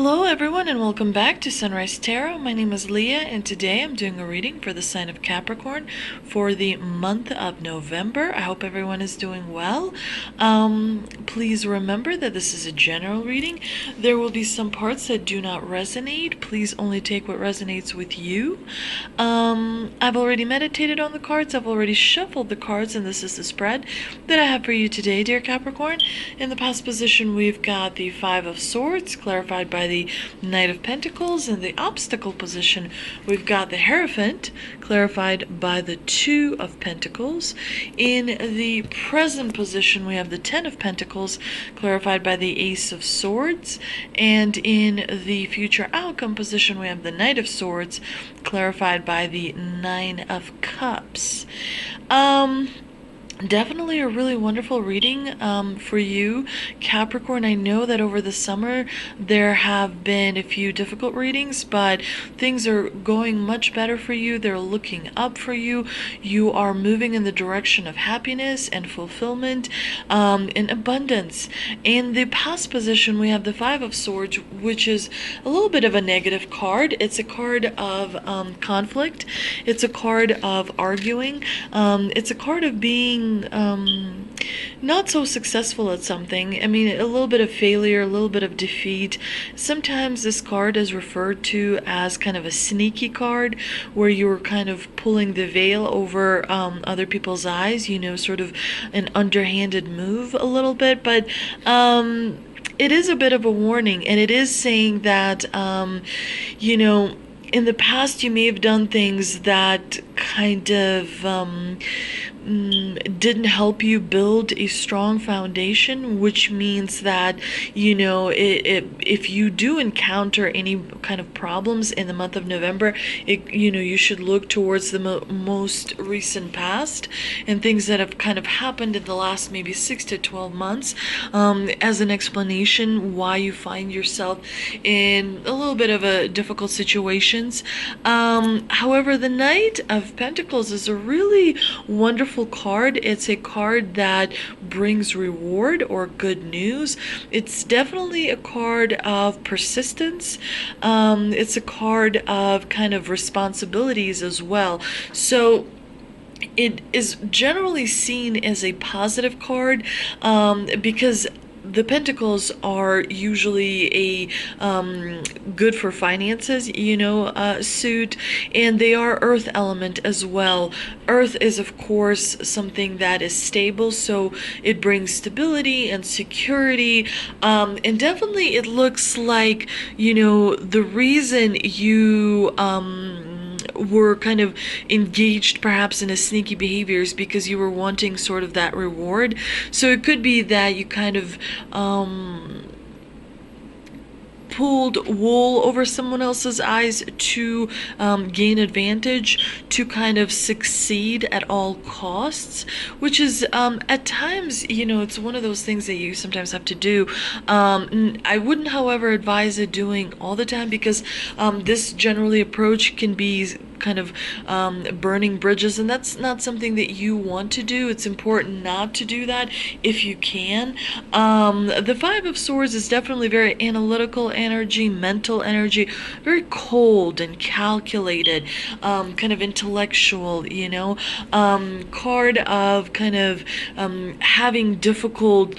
Hello everyone and welcome back to Sunrise Tarot. My name is Leah and today I'm doing a reading for the sign of Capricorn for the month of November. I hope everyone is doing well. Please remember that this is a general reading. There will be some parts that do not resonate. Please only take what resonates with you. I've already meditated on the cards. I've already shuffled the cards, and this is the spread that I have for you today, dear Capricorn. In the past position, we've got the Five of Swords, clarified by the Knight of Pentacles. In the obstacle position, we've got the Hierophant, clarified by the Two of Pentacles. In the present position, we have the Ten of Pentacles, clarified by the Ace of Swords. And in the future outcome position, we have the Knight of Swords, clarified by the Nine of Cups. Definitely a really wonderful reading for you, Capricorn. I know that over the summer there have been a few difficult readings, but things are going much better for you. They're looking up for you. You are moving in the direction of happiness and fulfillment and abundance. In the past position, we have the Five of Swords, which is a little bit of a negative card. It's a card of conflict. It's a card of arguing. It's a card of being not so successful at something. I mean, a little bit of failure, a little bit of defeat. Sometimes this card is referred to as kind of a sneaky card, where you're kind of pulling the veil over other people's eyes, you know, sort of an underhanded move a little bit, but it is a bit of a warning, and it is saying that, you know, in the past you may have done things that kind of didn't help you build a strong foundation, which means that, you know, if you do encounter any kind of problems in the month of November, you know, you should look towards the most recent past and things that have kind of happened in the last maybe 6 to 12 months as an explanation why you find yourself in a little bit of a difficult situations. However, the Knight of Pentacles is a really wonderful card. It's a card that brings reward or good news. It's definitely a card of persistence. It's a card of kind of responsibilities as well. So it is generally seen as a positive card because the Pentacles are usually a good for finances, you know, suit, and they are earth element as well. Earth is, of course, something that is stable, so it brings stability and security, and definitely it looks like, you know, the reason you were kind of engaged perhaps in a sneaky behaviors because you were wanting sort of that reward. So it could be that you kind of pulled wool over someone else's eyes to gain advantage, to kind of succeed at all costs, which is at times, you know, it's one of those things that you sometimes have to do. I wouldn't, however, advise it doing all the time, because this generally approach can be kind of burning bridges, and that's not something that you want to do. It's important not to do that if you can. The Five of Swords is definitely very analytical energy, mental energy, very cold and calculated, kind of intellectual, you know, card of kind of having difficult,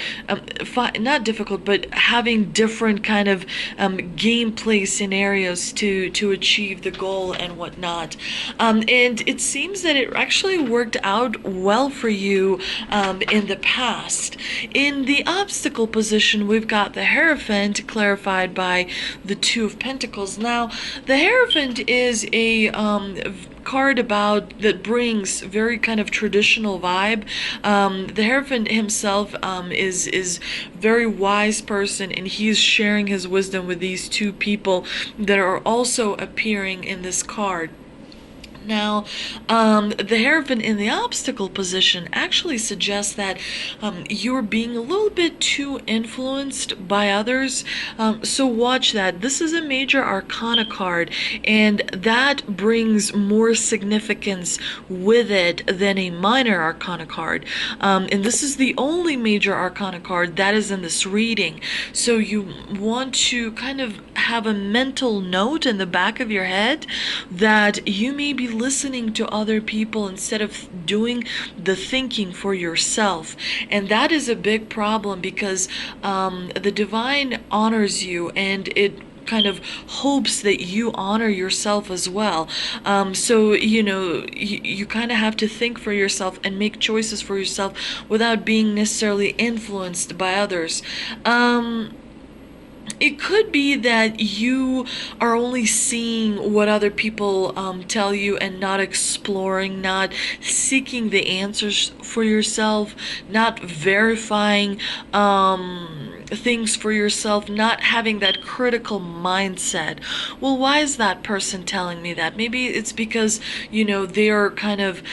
not difficult, but having different kind of gameplay scenarios to achieve the goal and whatnot. And it seems that it actually worked out well for you in the past. In the obstacle position, we've got the Hierophant, clarified by the Two of Pentacles. Now, the Hierophant is a card about that brings very kind of traditional vibe. The Hierophant himself is very wise person, and he's sharing his wisdom with these two people that are also appearing in this card. Now, the Hierophant in the obstacle position actually suggests that you're being a little bit too influenced by others. So watch that. This is a major arcana card, and that brings more significance with it than a minor arcana card. And this is the only major arcana card that is in this reading. So you want to kind of have a mental note in the back of your head that you may be listening to other people instead of doing the thinking for yourself. And that is a big problem because the divine honors you, and it kind of hopes that you honor yourself as well. So, you kind of have to think for yourself and make choices for yourself without being necessarily influenced by others. It could be that you are only seeing what other people tell you and not exploring, not seeking the answers for yourself, not verifying things for yourself, not having that critical mindset. Well, why is that person telling me that? Maybe it's because, they are kind of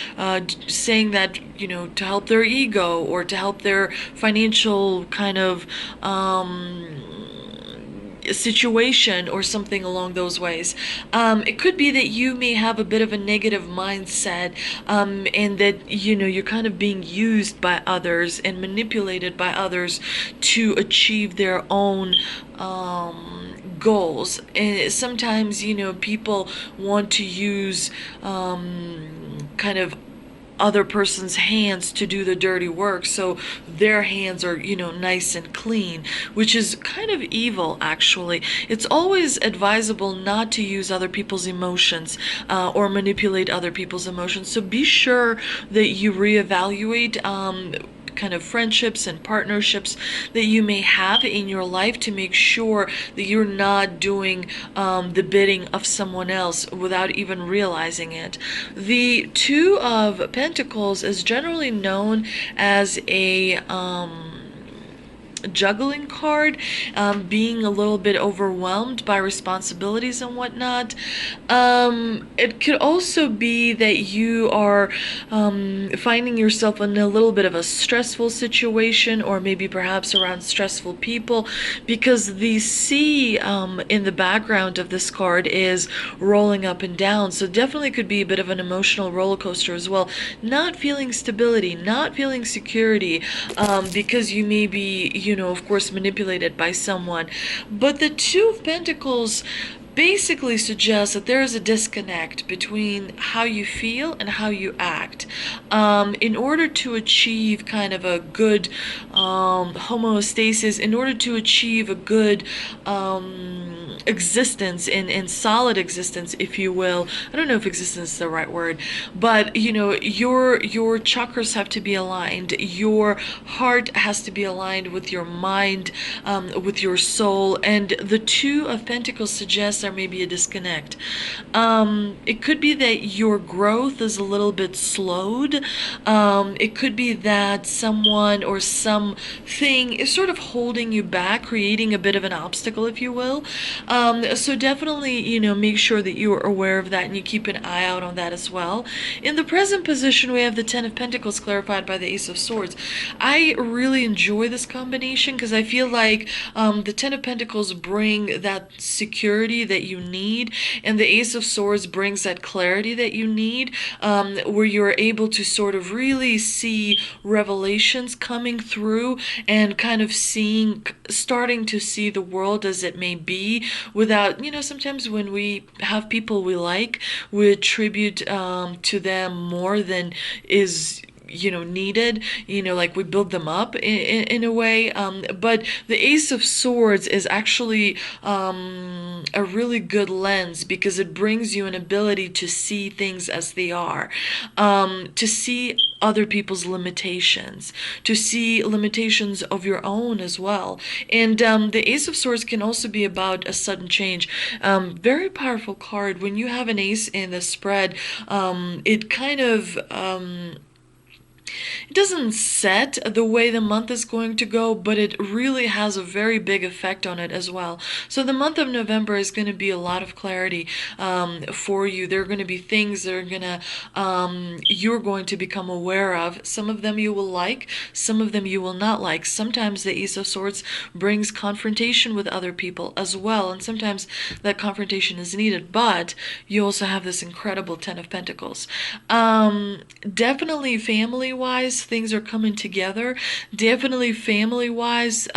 saying that, to help their ego or to help their financial kind of situation or something along those ways. It could be that you may have a bit of a negative mindset, and that you're kind of being used by others and manipulated by others to achieve their own goals. And sometimes people want to use kind of other person's hands to do the dirty work, so their hands are nice and clean, which is kind of evil. Actually, it's always advisable not to use other people's emotions or manipulate other people's emotions. So be sure that you reevaluate kind of friendships and partnerships that you may have in your life to make sure that you're not doing the bidding of someone else without even realizing it. The Two of Pentacles is generally known as a juggling card, being a little bit overwhelmed by responsibilities and whatnot. It could also be that you are finding yourself in a little bit of a stressful situation, or maybe perhaps around stressful people, because the sea in the background of this card is rolling up and down. So definitely could be a bit of an emotional roller coaster as well. Not feeling stability, not feeling security, because you may be, of course, manipulated by someone. But the Two of Pentacles basically suggests that there is a disconnect between how you feel and how you act. In order to achieve kind of a good homeostasis, in order to achieve a good existence, in solid existence, if you will. I don't know if existence is the right word, but your chakras have to be aligned. Your heart has to be aligned with your mind, with your soul, and the Two of Pentacles suggests there may be a disconnect. It could be that your growth is a little bit slowed. It could be that someone or something is sort of holding you back, creating a bit of an obstacle, if you will. So definitely, make sure that you are aware of that and you keep an eye out on that as well. In the present position, we have the Ten of Pentacles clarified by the Ace of Swords. I really enjoy this combination because I feel like the Ten of Pentacles bring that security that you need, and the Ace of Swords brings that clarity that you need, where you're able to sort of really see revelations coming through and kind of starting to see the world as it may be, without, sometimes when we have people we like, we attribute to them more than is needed, like we build them up in a way. But the Ace of Swords is actually a really good lens, because it brings you an ability to see things as they are, to see other people's limitations, to see limitations of your own as well. And the Ace of Swords can also be about a sudden change. Very powerful card. When you have an ace in the spread, it kind of it doesn't set the way the month is going to go, but it really has a very big effect on it as well. So the month of November is going to be a lot of clarity for you. There are going to be things that are you're going to become aware of. Some of them you will like, some of them you will not like. Sometimes the Ace of Swords brings confrontation with other people as well, and sometimes that confrontation is needed, but you also have this incredible Ten of Pentacles. Definitely family wise, things are coming together. Definitely family wise,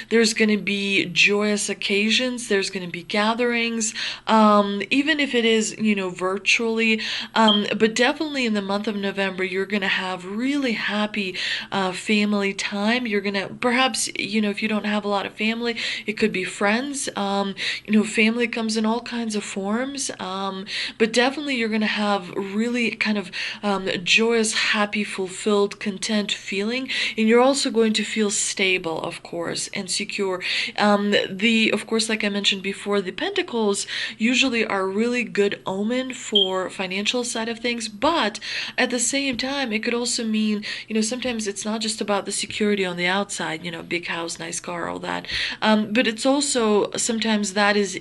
there's going to be joyous occasions, there's going to be gatherings, even if it is, virtually. But definitely in the month of November, you're going to have really happy family time. You're going to, perhaps, if you don't have a lot of family, it could be friends. Family comes in all kinds of forms. But definitely you're going to have really kind of joyous, happy, fulfilled, content feeling. And you're also going to feel stable, of course, and secure. Of course, like I mentioned before, the Pentacles usually are a really good omen for financial side of things, but at the same time, it could also mean, sometimes it's not just about the security on the outside, big house, nice car, all that, but it's also sometimes that is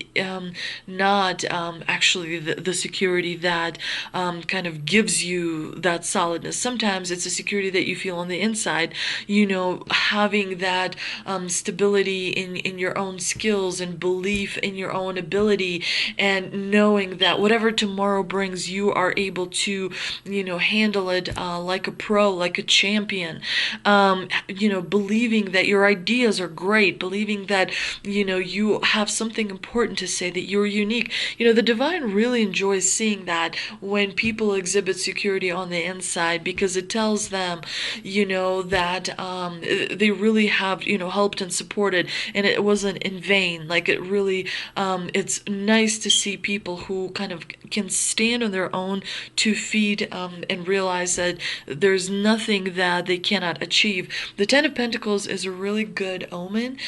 not actually the security that kind of gives you that solidness. Sometimes it's a security that you feel on the inside, having that stability in your own skills and belief in your own ability, and knowing that whatever tomorrow brings, you are able to, handle it like a pro, like a champion. Believing that your ideas are great, believing that, you have something important to say, that you're unique. The divine really enjoys seeing that when people exhibit security on the inside, because it tells them, that they really have, helped and supported, and it wasn't in vain. Like, it really, it's nice to see people who kind of can stand on their own 2 feet, and realize that there's nothing that they cannot achieve. The Ten of Pentacles is a really good omen.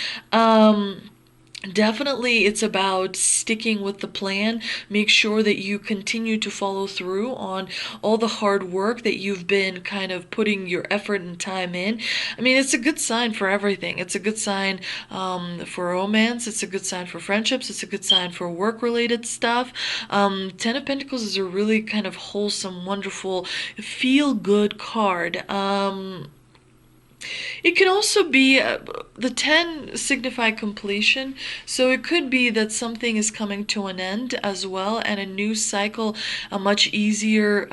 Definitely, it's about sticking with the plan. Make sure that you continue to follow through on all the hard work that you've been kind of putting your effort and time in. I mean, it's a good sign for everything. It's a good sign for romance. It's a good sign for friendships. It's a good sign for work-related stuff. Ten of Pentacles is a really kind of wholesome, wonderful, feel-good card. It can also be the 10 signify completion, so it could be that something is coming to an end as well, and a new cycle, a much easier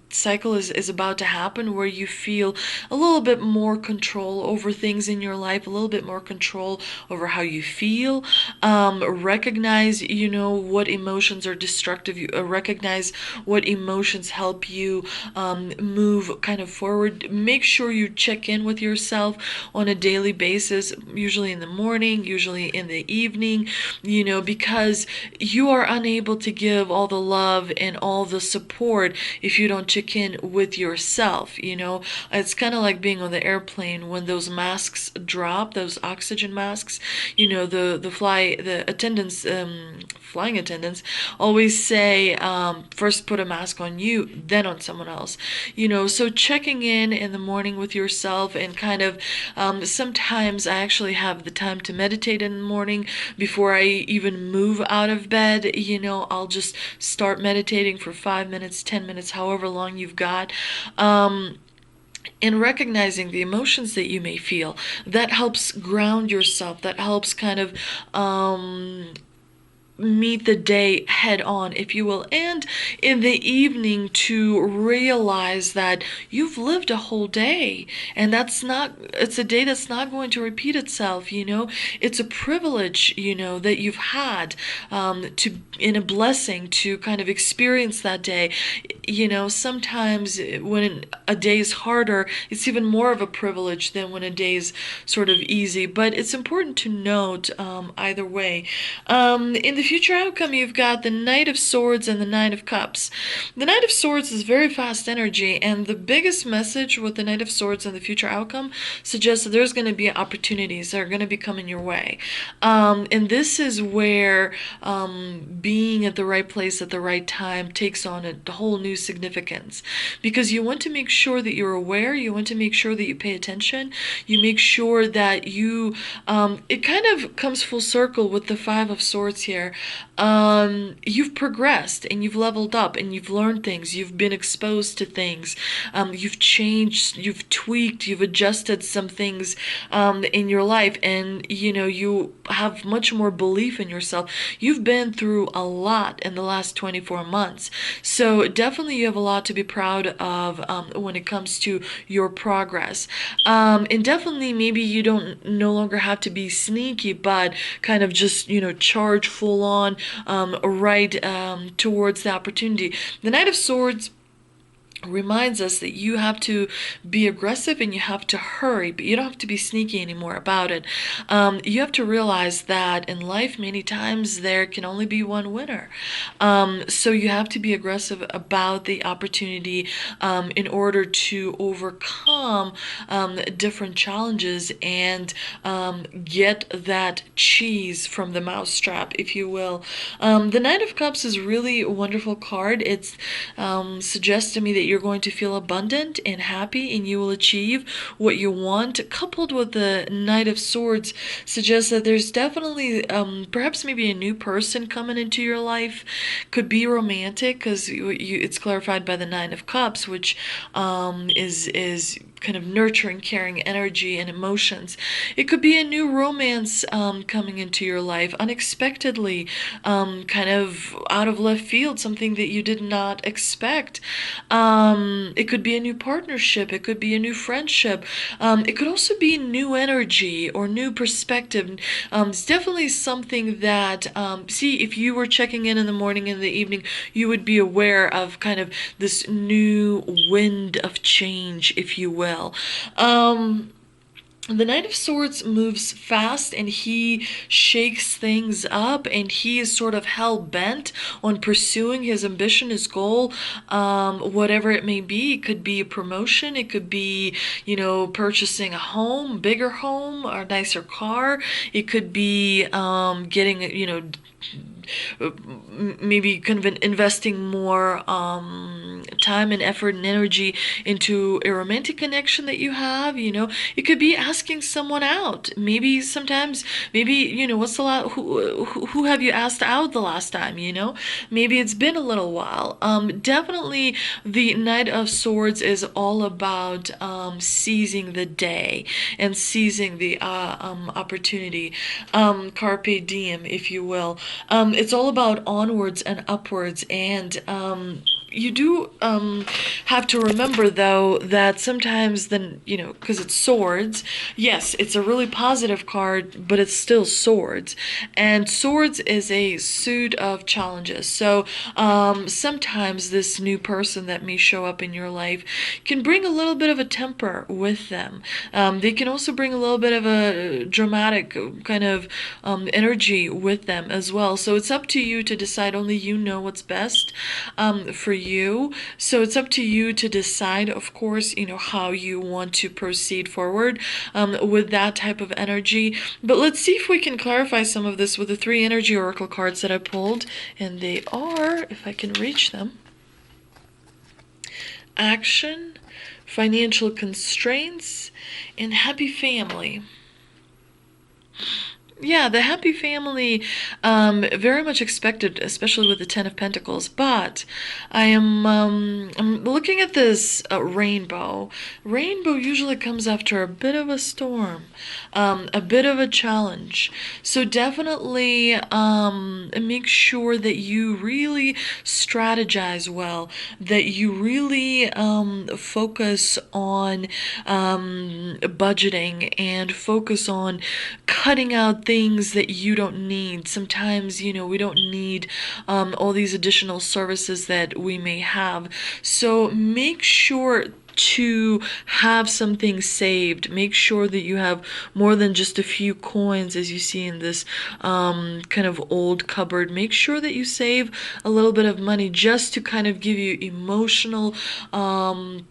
cycle is about to happen, where you feel a little bit more control over things in your life, a little bit more control over how you feel. Recognize, what emotions are destructive. You recognize what emotions help you move kind of forward. Make sure you check in with yourself on a daily basis, usually in the morning, usually in the evening, because you are unable to give all the love and all the support if you don't check in with yourself. It's kind of like being on the airplane when those masks drop, those oxygen masks. The attendants, flying attendants, always say, first put a mask on you, then on someone else. So checking in the morning with yourself, and kind of, sometimes I actually have the time to meditate in the morning before I even move out of bed. I'll just start meditating for 5 minutes, 10 minutes, however long you've got. And recognizing the emotions that you may feel, that helps ground yourself, that helps kind of meet the day head on, if you will. And in the evening, to realize that you've lived a whole day, and it's a day that's not going to repeat itself. It's a privilege, that you've had, in a blessing to kind of experience that day. Sometimes when a day is harder, it's even more of a privilege than when a day is sort of easy. But it's important to note, either way. In the future outcome, you've got the Knight of Swords and the Nine of Cups. The Knight of Swords is very fast energy, and the biggest message with the Knight of Swords and the future outcome suggests that there's going to be opportunities that are going to be coming your way. And this is where being at the right place at the right time takes on a whole new significance, because you want to make sure that you're aware, you want to make sure that you pay attention, you make sure that you, it kind of comes full circle with the Five of Swords here. You've progressed, and you've leveled up, and you've learned things, you've been exposed to things, you've changed, you've tweaked, you've adjusted some things in your life, and you have much more belief in yourself. You've been through a lot in the last 24 months, so definitely definitely you have a lot to be proud of when it comes to your progress. And definitely maybe you don't no longer have to be sneaky, but kind of just, charge full on right towards the opportunity. The Knight of Swords reminds us that you have to be aggressive and you have to hurry, but you don't have to be sneaky anymore about it. You have to realize that in life, many times there can only be one winner. So you have to be aggressive about the opportunity in order to overcome different challenges and get that cheese from the mousetrap, if you will. The Knight of Cups is really a wonderful card. It suggests to me that you're going to feel abundant and happy and you will achieve what you want. Coupled with the Knight of Swords suggests that there's definitely perhaps maybe a new person coming into your life. Could be romantic because it's clarified by the Nine of Cups, which is kind of nurturing, caring energy and emotions. It could be a new romance coming into your life unexpectedly, kind of out of left field, something that you did not expect. It could be a new partnership. It could be a new friendship. It could also be new energy or new perspective. It's definitely something that, see, if you were checking in the morning and the evening, you would be aware of kind of this new wind of change, if you will. The Knight of Swords moves fast and he shakes things up and he is sort of hell-bent on pursuing his ambition, his goal, whatever it may be. It could be a promotion, it could be, purchasing a home, bigger home, or a nicer car. It could be getting, maybe kind of investing more time and effort and energy into a romantic connection that you have. It could be asking someone out. Maybe sometimes, what's the last, who have you asked out the last time? Maybe it's been a little while. Definitely the Knight of Swords is all about seizing the day and seizing the opportunity, carpe diem, if you will. It's all about onwards and upwards, and you do have to remember, though, that sometimes because it's swords, yes, it's a really positive card, but it's still swords. And swords is a suit of challenges. So sometimes this new person that may show up in your life can bring a little bit of a temper with them. They can also bring a little bit of a dramatic kind of energy with them as well. So it's up to you to decide. Only you know what's best for you. So it's up to you to decide, of course, how you want to proceed forward with that type of energy. But let's see if we can clarify some of this with the 3 energy oracle cards that I pulled. And they are, if I can reach them, action, financial constraints, and happy family. Yeah, the happy family, very much expected, especially with the Ten of Pentacles. But I'm looking at this rainbow. Rainbow usually comes after a bit of a storm, a bit of a challenge. So definitely make sure that you really strategize well, that you really focus on budgeting and focus on cutting out things that you don't need. Sometimes, we don't need all these additional services that we may have. So make sure to have something saved. Make sure that you have more than just a few coins, as you see in this kind of old cupboard. Make sure that you save a little bit of money just to kind of give you emotional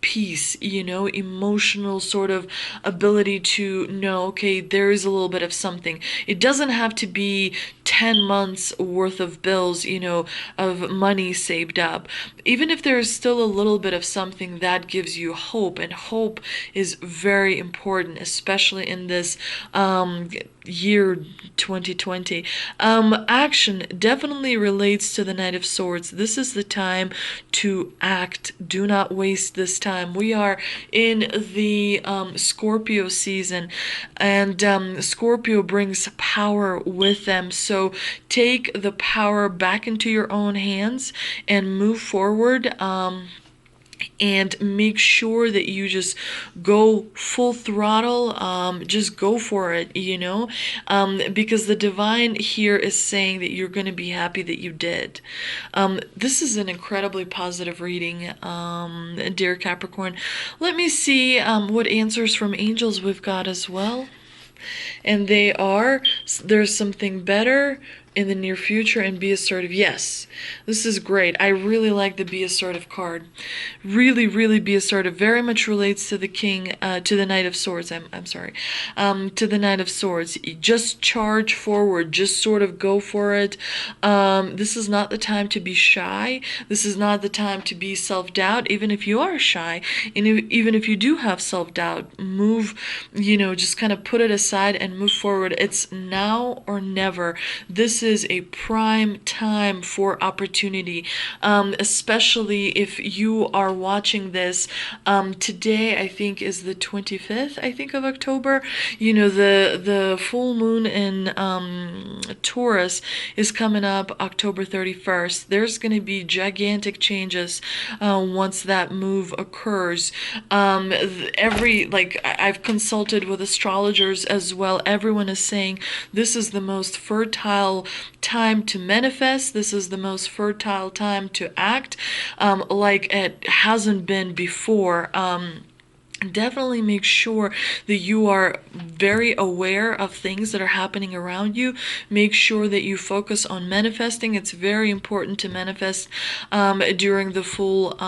peace, emotional sort of ability to know, okay, there is a little bit of something. It doesn't have to be 10 months worth of bills, of money saved up. Even if there's still a little bit of something, that gives you hope, and hope is very important, especially in this year 2020. Action definitely relates to the Knight of Swords. This is the time to act. Do not waste this time. We are in the Scorpio season, and Scorpio brings power with them. So take the power back into your own hands and move forward. And make sure that you just go full throttle, just go for it, because the divine here is saying that you're going to be happy that you did. This is an incredibly positive reading, dear Capricorn. Let me see what answers from angels we've got as well. And they are, there's something better in the near future, and be assertive. Yes, this is great. I really like the be assertive card. Really, really be assertive. Very much relates to the king, to the Knight of Swords. I'm sorry, to the Knight of Swords. Just charge forward. Just sort of go for it. This is not the time to be shy. This is not the time to be self-doubt. Even if you are shy, and even if you do have self-doubt, move. Just kind of put it aside and move forward. It's now or never. This is a prime time for opportunity, especially if you are watching this. Today, I think, is the 25th, of October. The full moon in Taurus is coming up October 31st. There's going to be gigantic changes once that move occurs. I've consulted with astrologers as well. Everyone is saying this is the most fertile time to manifest. This is the most fertile time to act, like it hasn't been before. Definitely make sure that you are very aware of things that are happening around you. Make sure that you focus on manifesting. It's very important to manifest during the full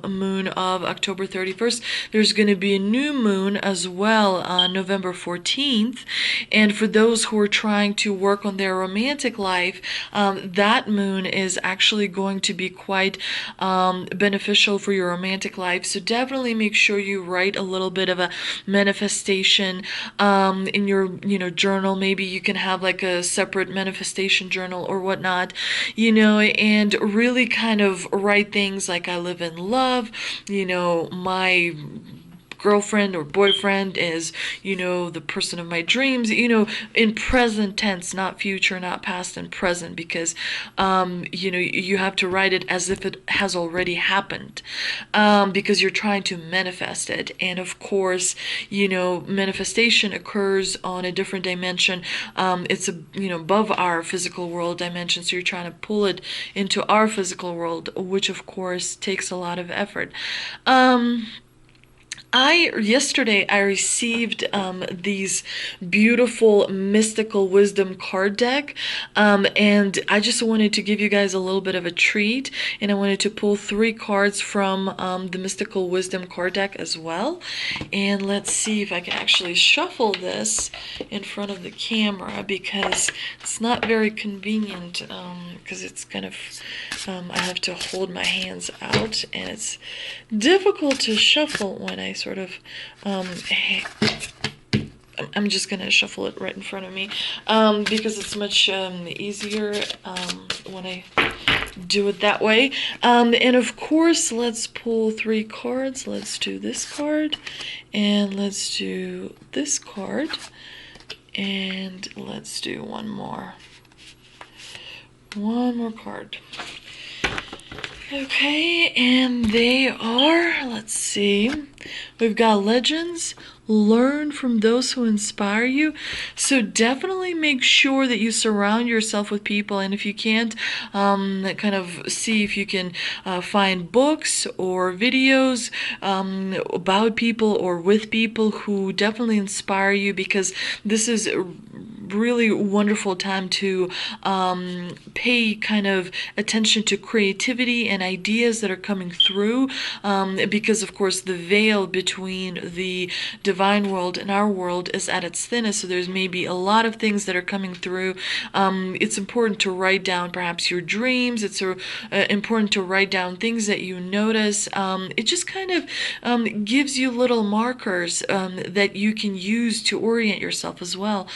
moon of October 31st. There's going to be a new moon as well on November 14th. And for those who are trying to work on their romantic life, that moon is actually going to be quite beneficial for your romantic life. So definitely make sure you write a little bit of a manifestation in your journal. Maybe you can have like a separate manifestation journal or whatnot, and really kind of write things like, I live in love, my girlfriend or boyfriend is, the person of my dreams, in present tense, not future, not past, and present, because, you have to write it as if it has already happened, because you're trying to manifest it. And of course, manifestation occurs on a different dimension. It's, above our physical world dimension, so you're trying to pull it into our physical world, which of course takes a lot of effort. Yesterday I received these beautiful mystical wisdom card deck, and I just wanted to give you guys a little bit of a treat, and I wanted to pull 3 cards from the mystical wisdom card deck as well. And let's see if I can actually shuffle this in front of the camera, because it's not very convenient, because it's kind of I have to hold my hands out, and it's difficult to shuffle when I sort of I'm just gonna shuffle it right in front of me, because it's much easier when I do it that way. And of course, let's pull 3 cards. Let's do this card, and let's do this card, and let's do one more card. Okay, and they are, let's see, we've got legends. Learn from those who inspire you. So definitely make sure that you surround yourself with people, and if you can't, kind of see if you can find books or videos about people or with people who definitely inspire you, because this is really wonderful time to pay kind of attention to creativity and ideas that are coming through, because of course the veil between the divine world and our world is at its thinnest, so there's maybe a lot of things that are coming through. It's important to write down perhaps your dreams. It's important to write down things that you notice. It just kind of gives you little markers that you can use to orient yourself as well.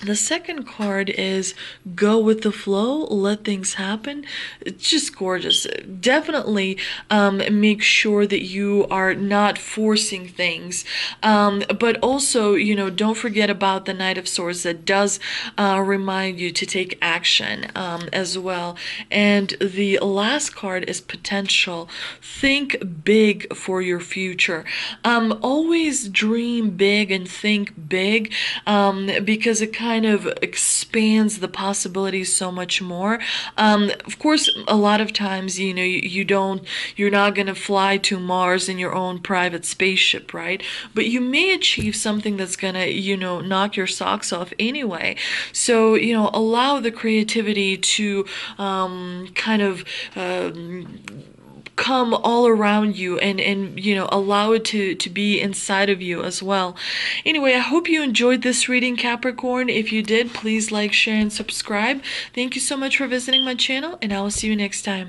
The second card is go with the flow, let things happen. It's just gorgeous. Definitely make sure that you are not forcing things. But also, don't forget about the Knight of Swords that does remind you to take action as well. And the last card is potential. Think big for your future. Always dream big and think big, because it kind of expands the possibilities so much more. Of course, a lot of times, you're not going to fly to Mars in your own private spaceship, right? But you may achieve something that's going to, knock your socks off anyway. So, allow the creativity to kind of come all around you, and allow it to be inside of you as well. Anyway, I hope you enjoyed this reading, Capricorn. If you did, please like, share, and subscribe. Thank you so much for visiting my channel, and I will see you next time.